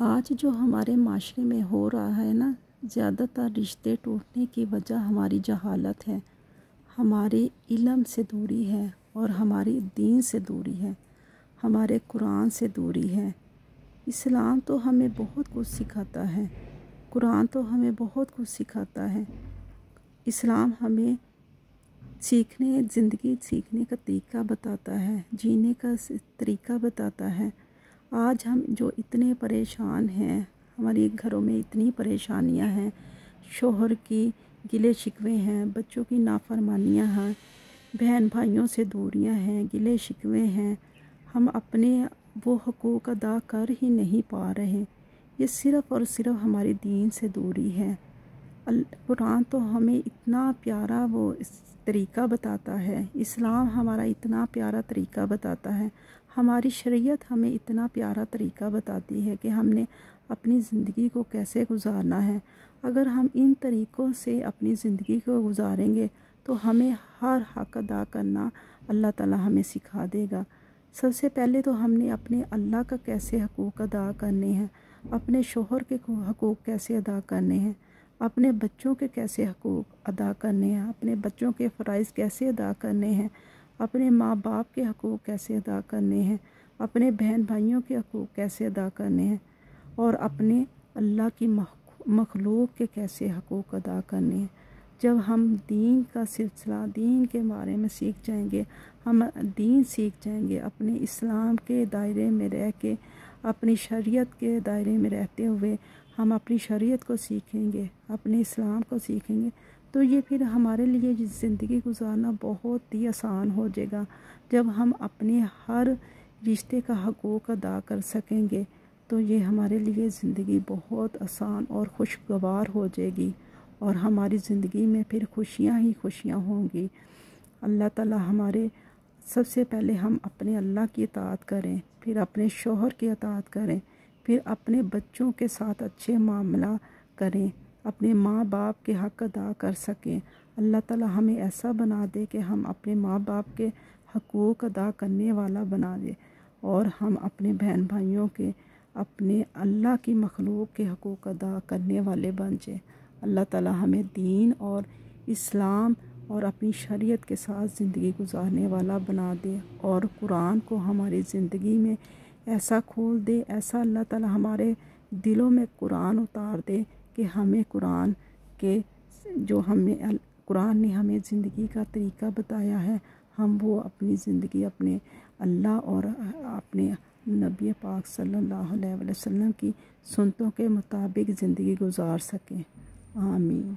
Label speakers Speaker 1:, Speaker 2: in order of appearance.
Speaker 1: آج جو ہمارے معاشرے میں ہو رہا ہے نا، زیادہ تر رشتے ٹوٹنے کی وجہ ہماری جہالت ہے، ہمارے علم سے دوری ہے اور ہماری دین سے دوری ہے، ہمارے قرآن سے دوری ہے۔ اسلام تو ہمیں بہت کچھ سکھاتا ہے، قرآن تو ہمیں بہت کچھ سکھاتا ہے۔ اسلام ہمیں زندگی سیکھنے کا طریقہ بتاتا ہے، جینے کا طریقہ بتاتا ہے۔ آج ہم جو اتنے پریشان ہیں، ہمارے گھروں میں اتنی پریشانیاں ہیں، شوہر کی گلے شکوے ہیں، بچوں کی نافرمانیاں ہیں، بہن بھائیوں سے دوریاں ہیں، گلے شکوے ہیں، ہم اپنے وہ حقوق ادا کر ہی نہیں پا رہے۔ یہ صرف اور صرف ہماری دین سے دوری ہے۔ قرآن تو ہمیں اتنا پیارا وہ طریقہ بتاتا ہے، اسلام ہمارا اتنا پیارا طریقہ بتاتا ہے، ہماری شریعت ہمیں اتنا پیارا طریقہ بتاتی ہے کہ ہم نے اپنی زندگی کو کیسے گزارنا ہے۔ اگر ہم ان طریقوں سے اپنی زندگی کو گزاریں گے تو ہمیں ہر حق ادا کرنا اللہ تعالی ہمیں سکھا دے گا۔ سب سے پہلے تو ہم نے اپنے اللہ کا کیسے حقوق ادا کرنے ہیں، اپنے شوہر کے حقوق کیسے ادا کرنے ہیں، اپنے بچوں کے کیسے حقوق ادا کرنے ہیں، اپنے بچوں کے فرائض کیسے ادا کرنے ہیں، اپنے ماں باپ کے حقوق کیسے ادا کرنے ہیں، اپنے بہن بھائیوں کے حقوق کیسے ادا کرنے ہیں، اور اپنے اللہ کی مخلوق کے کیسے حقوق ادا کرنے ہیں۔ جب ہم دین کا سلسلہ، دین کے بارے میں سیکھ جائیں گے، ہم دین سیکھ جائیں گے، اپنے اسلام کے دائرے میں رہ کے، اپنی شریعت کے دائرے میں رہتے ہوئے ہم اپنی شریعت کو سیکھیں گے، اپنے اسلام کو سیکھیں گے، تو یہ پھر ہمارے لیے زندگی گزارنا بہت ہی آسان ہو جائے گا۔ جب ہم اپنے ہر رشتے کا حقوق ادا کر سکیں گے تو یہ ہمارے لیے زندگی بہت آسان اور خوشگوار ہو جائے گی، اور ہماری زندگی میں پھر خوشیاں ہی خوشیاں ہوں گی۔ اللہ تعالی ہمارے سب سے پہلے ہم اپنے اللہ کی اطاعت کریں، پھر اپنے شوہر کی اطاعت کریں، پھر اپنے بچوں کے ساتھ اچھے معاملہ کریں، اپنے ماں باپ کے حق ادا کر سکیں۔ اللہ تعالی ہمیں ایسا بنا دے کہ ہم اپنے ماں باپ کے حقوق ادا کرنے والا بنا دے، اور ہم اپنے بہن بھائیوں کے، اپنے اللہ کی مخلوق کے حقوق ادا کرنے والے بن جائیں۔ اللہ تعالی ہمیں دین اور اسلام اور اپنی شریعت کے ساتھ زندگی گزارنے والا بنا دے، اور قرآن کو ہماری زندگی میں ایسا کھول دے، ایسا اللہ تعالی ہمارے دلوں میں قرآن اتار دے کہ ہمیں قرآن نے ہمیں زندگی کا طریقہ بتایا ہے، ہم وہ اپنی زندگی اپنے اللہ اور اپنے نبی پاک صلی اللہ علیہ وسلم کی سنتوں کے مطابق زندگی گزار سکیں۔ آمین۔